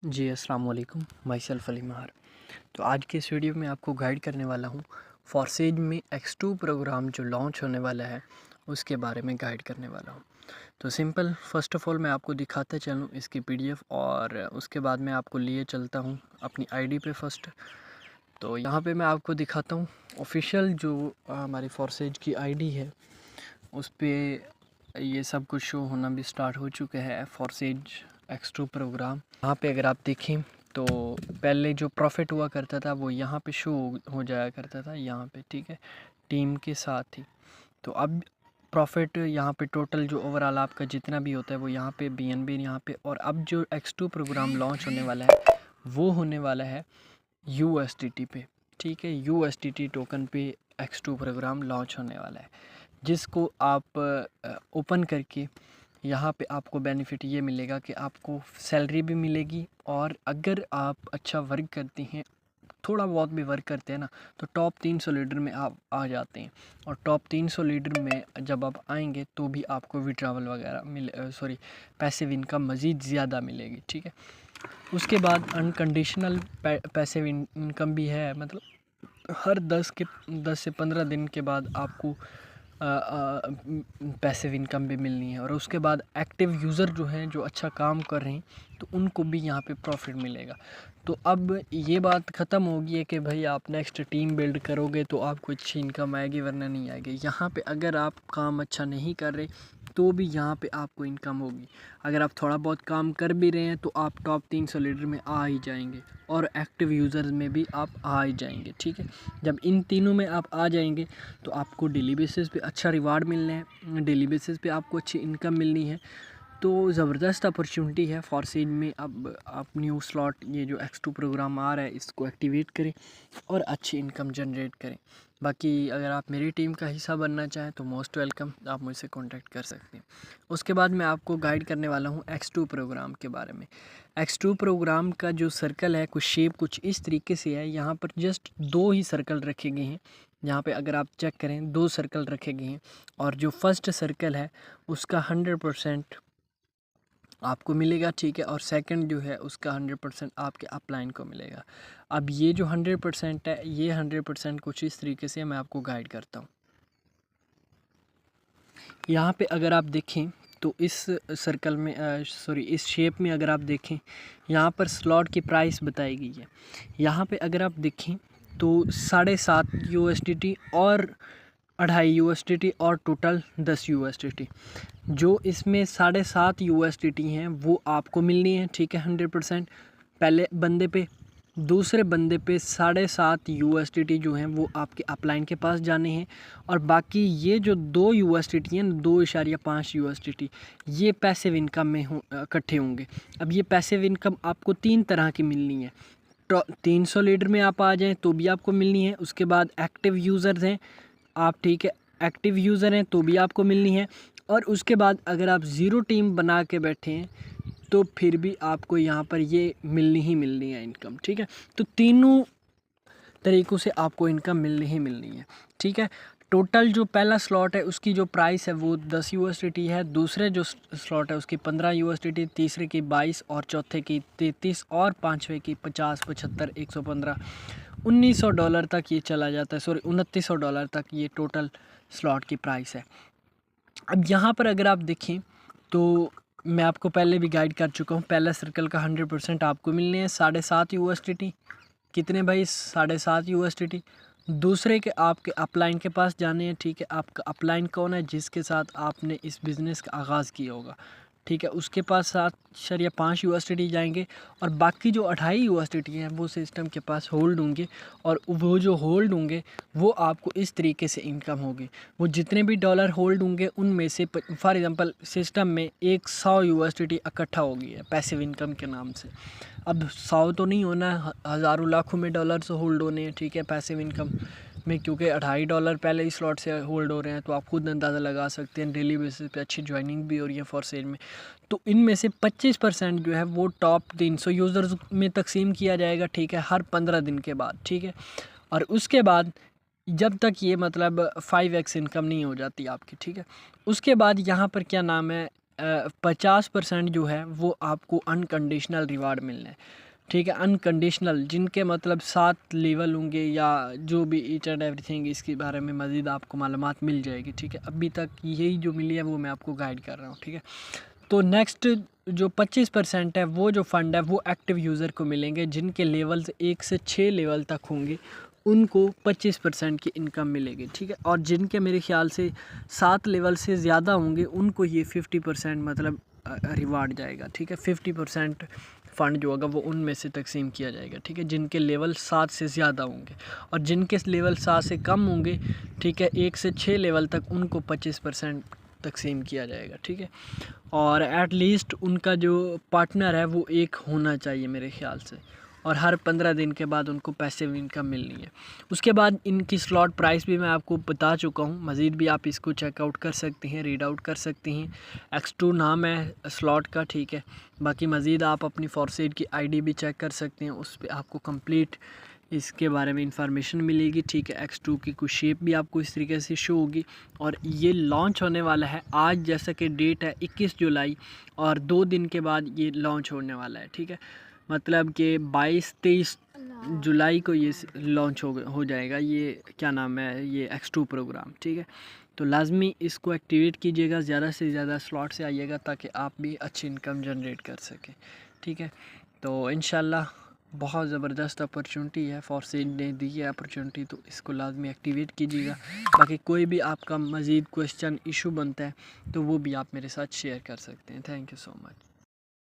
जी अस्सलाम वालेकुम, my self Ali Mahar. तो आज के इस वीडियो में आपको गाइड करने वाला हूँ फॉरसेज में X2 प्रोग्राम जो लॉन्च होने वाला है उसके बारे में गाइड करने वाला हूँ। तो सिंपल फर्स्ट ऑफ़ ऑल मैं आपको दिखाते चलूँ इसकी PDF और उसके बाद मैं आपको लिए चलता हूँ अपनी आईडी पे फर्स्ट। तो यहाँ पे मैं आपको दिखाता हूँ ऑफिशियल जो हमारी फॉरसेज की आईडी है उस पर ये सब कुछ शो होना भी स्टार्ट हो चुका है। फॉरसेज X2 प्रोग्राम यहाँ पे अगर आप देखें तो पहले जो प्रॉफिट हुआ करता था वो यहाँ पे शो हो जाया करता था यहाँ पे, ठीक है, टीम के साथ ही। तो अब प्रॉफिट यहाँ पे टोटल जो ओवरऑल आपका जितना भी होता है वो यहाँ पे BNB यहाँ पे। और अब जो X2 प्रोग्राम लॉन्च होने वाला है वो होने वाला है USDT पे, ठीक है। USDT टोकन पे X2 प्रोग्राम लॉन्च होने वाला है जिसको आप ओपन करके यहाँ पे आपको बेनिफिट ये मिलेगा कि आपको सैलरी भी मिलेगी और अगर आप अच्छा वर्क करते हैं, थोड़ा बहुत भी वर्क करते हैं ना, तो टॉप 300 लीडर में आप आ जाते हैं। और टॉप 300 लीडर में जब आप आएंगे तो भी आपको विड्रॉवल वगैरह पैसिव इनकम मज़ीद ज़्यादा मिलेगी, ठीक है। उसके बाद अनकंडीशनल पैसिव इनकम भी है, मतलब हर 10 से 15 दिन के बाद आपको पैसिव इनकम भी मिलनी है। और उसके बाद एक्टिव यूज़र जो हैं जो अच्छा काम कर रहे हैं तो उनको भी यहाँ पे प्रॉफिट मिलेगा। तो अब ये बात ख़त्म होगी है कि भाई आप नेक्स्ट टीम बिल्ड करोगे तो आपको अच्छी इनकम आएगी वरना नहीं आएगी। यहाँ पे अगर आप काम अच्छा नहीं कर रहे तो भी यहाँ पे आपको इनकम होगी। अगर आप थोड़ा बहुत काम कर भी रहे हैं तो आप टॉप 300 लीडर में आ ही जाएंगे और एक्टिव यूज़र्स में भी आप आ ही जाएंगे, ठीक है। जब इन तीनों में आप आ जाएंगे तो आपको डेली बेसिस पे अच्छा रिवार्ड मिलना है, डेली बेसिस पे आपको अच्छी इनकम मिलनी है। तो ज़बरदस्त अपॉर्चुनिटी है फॉरसेज में। अब आप न्यू स्लॉट ये जो X2 प्रोग्राम आ रहा है इसको एक्टिवेट करें और अच्छी इनकम जनरेट करें। बाकी अगर आप मेरी टीम का हिस्सा बनना चाहें तो मोस्ट वेलकम, आप मुझसे कांटेक्ट कर सकते हैं। उसके बाद मैं आपको गाइड करने वाला हूं X2 प्रोग्राम के बारे में। X2 प्रोग्राम का जो सर्कल है कुछ शेप कुछ इस तरीके से है। यहाँ पर जस्ट 2 ही सर्कल रखे गए हैं। यहाँ पे अगर आप चेक करें 2 सर्कल रखे गए हैं और जो फर्स्ट सर्कल है उसका 100% आपको मिलेगा, ठीक है। और सेकंड जो है उसका 100% आपके अपलाइन को मिलेगा। अब ये जो 100% है ये 100% कुछ इस तरीके से मैं आपको गाइड करता हूँ। यहाँ पे अगर आप देखें तो इस सर्कल में इस शेप में अगर आप देखें यहाँ पर स्लॉट की प्राइस बताई गई है। यहाँ पे अगर आप देखें तो 7.5 USDT और 2.5 USDT और टोटल 10 USDT। जो इसमें 7.5 USDT हैं वो आपको मिलनी है, ठीक है, 100% पहले बंदे पे। दूसरे बंदे पे 7.5 USDT जो हैं वो आपके अपलाइन के पास जाने हैं। और बाकी ये जो 2 USDT हैं, 2.5 USDT, ये पैसिव इनकम में इकट्ठे होंगे। अब ये पैसिव इनकम आपको 3 तरह की मिलनी है। 300 लीडर में आप आ जाएं तो भी आपको मिलनी है। उसके बाद एक्टिव यूज़र्स हैं आप, ठीक है, एक्टिव यूज़र हैं तो भी आपको मिलनी है। और उसके बाद अगर आप ज़ीरो टीम बना के बैठे हैं तो फिर भी आपको यहाँ पर ये मिलनी ही मिलनी है इनकम, ठीक है। तो तीनों तरीक़ों से आपको इनकम मिलनी ही मिलनी है, ठीक है। टोटल जो पहला स्लॉट है उसकी जो प्राइस है वो 10 USDT है। दूसरे जो स्लॉट है उसकी 15 USDT, तीसरे की 22 और चौथे की 33 और पाँचवें की 50, 75, 115, $1900 तक ये चला जाता है। $2900 तक ये टोटल स्लॉट की प्राइस है। अब यहाँ पर अगर आप देखें तो मैं आपको पहले भी गाइड कर चुका हूँ। पहला सर्कल का 100% आपको मिलने हैं 7.5 USDT। कितने भाई? 7.5 USDT। दूसरे के आपके अपलाइन के पास जाने हैं, ठीक है। आपका अपलाइन कौन है? जिसके साथ आपने इस बिज़नेस का आगाज़ किया होगा, ठीक है, उसके पास 7.5 USDT जाएंगे। और बाकी जो 2.5 USDT हैं वो सिस्टम के पास होल्ड होंगे। और वो जो होल्ड होंगे वो आपको इस तरीके से इनकम होगी। वो जितने भी डॉलर होल्ड होंगे उनमें से फॉर एग्ज़ाम्पल सिस्टम में 100 USDT इकट्ठा हो गई है पैसिव इनकम के नाम से। अब 100 तो नहीं होना, हज़ारों लाखों में डॉलर से होल्ड होने हैं, ठीक है, पैसिव इनकम में। क्योंकि $2.5 पहले ही स्लॉट से होल्ड हो रहे हैं तो आप खुद अंदाज़ा लगा सकते हैं। डेली बेसिस पे अच्छी ज्वाइनिंग भी हो रही है फॉरसेज में। तो इनमें से 25% जो है वो टॉप 300 यूज़र्स में तकसीम किया जाएगा, ठीक है, हर 15 दिन के बाद, ठीक है। और उसके बाद जब तक ये मतलब 5x इनकम नहीं हो जाती आपकी, ठीक है। उसके बाद यहाँ पर क्या नाम है, 50% जो है वो आपको अनकंडीशनल रिवार्ड मिलना है, ठीक है। अनकंडीशनल जिनके मतलब 7 लेवल होंगे या जो भी ईच एंड एवरीथिंग, इसके बारे में मज़ीद आपको मालूमात मिल जाएगी, ठीक है। अभी तक यही जो मिली है वो मैं आपको गाइड कर रहा हूँ, ठीक है। तो नेक्स्ट जो 25% है वो जो फ़ंड है वो एक्टिव यूज़र को मिलेंगे, जिनके लेवल्स 1 से 6 लेवल तक होंगे उनको 25% की इनकम मिलेगी, ठीक है। और जिनके मेरे ख्याल से 7 लेवल से ज़्यादा होंगे उनको ये 50% मतलब रिवार्ड जाएगा, ठीक है। 50% फ़ंड जो होगा वो उनमें से तकसीम किया जाएगा, ठीक है, जिनके लेवल 7 से ज़्यादा होंगे। और जिनके लेवल 7 से कम होंगे, ठीक है, 1 से 6 लेवल तक, उनको 25% तकसीम किया जाएगा, ठीक है। और एट लीस्ट उनका जो पार्टनर है वो एक होना चाहिए मेरे ख्याल से, और हर 15 दिन के बाद उनको पैसिव इनकम मिलनी है। उसके बाद इनकी स्लॉट प्राइस भी मैं आपको बता चुका हूँ, मज़ीद भी आप इसको चेकआउट कर सकती हैं, रीड आउट कर सकती हैं। X2 नाम है स्लॉट का, ठीक है। बाकी मज़ीद आप अपनी फॉरसेट की आईडी भी चेक कर सकते हैं, उस पर आपको कंप्लीट इसके बारे में इंफॉर्मेशन मिलेगी, ठीक है। X2 की कुछ शेप भी आपको इस तरीके से शो होगी। और ये लॉन्च होने वाला है आज, जैसा कि डेट है 21 जुलाई, और 2 दिन के बाद ये लॉन्च होने वाला है, ठीक है। मतलब कि 22-23 जुलाई को ये लॉन्च हो जाएगा, ये क्या नाम है, ये X2 प्रोग्राम, ठीक है। तो लाजमी इसको एक्टिवेट कीजिएगा, ज़्यादा से ज़्यादा स्लॉट से आइएगा ताकि आप भी अच्छी इनकम जनरेट कर सकें, ठीक है। तो इंशाल्लाह बहुत ज़बरदस्त अपॉर्चुनिटी है, फॉरसेट ने दी है अपॉर्चुनिटी, तो इसको लाजमी एक्टिवेट कीजिएगा। बाकी कोई भी आपका मज़ीद क्वेश्चन इशू बनता है तो वो भी आप मेरे साथ शेयर कर सकते हैं। Thank you so much.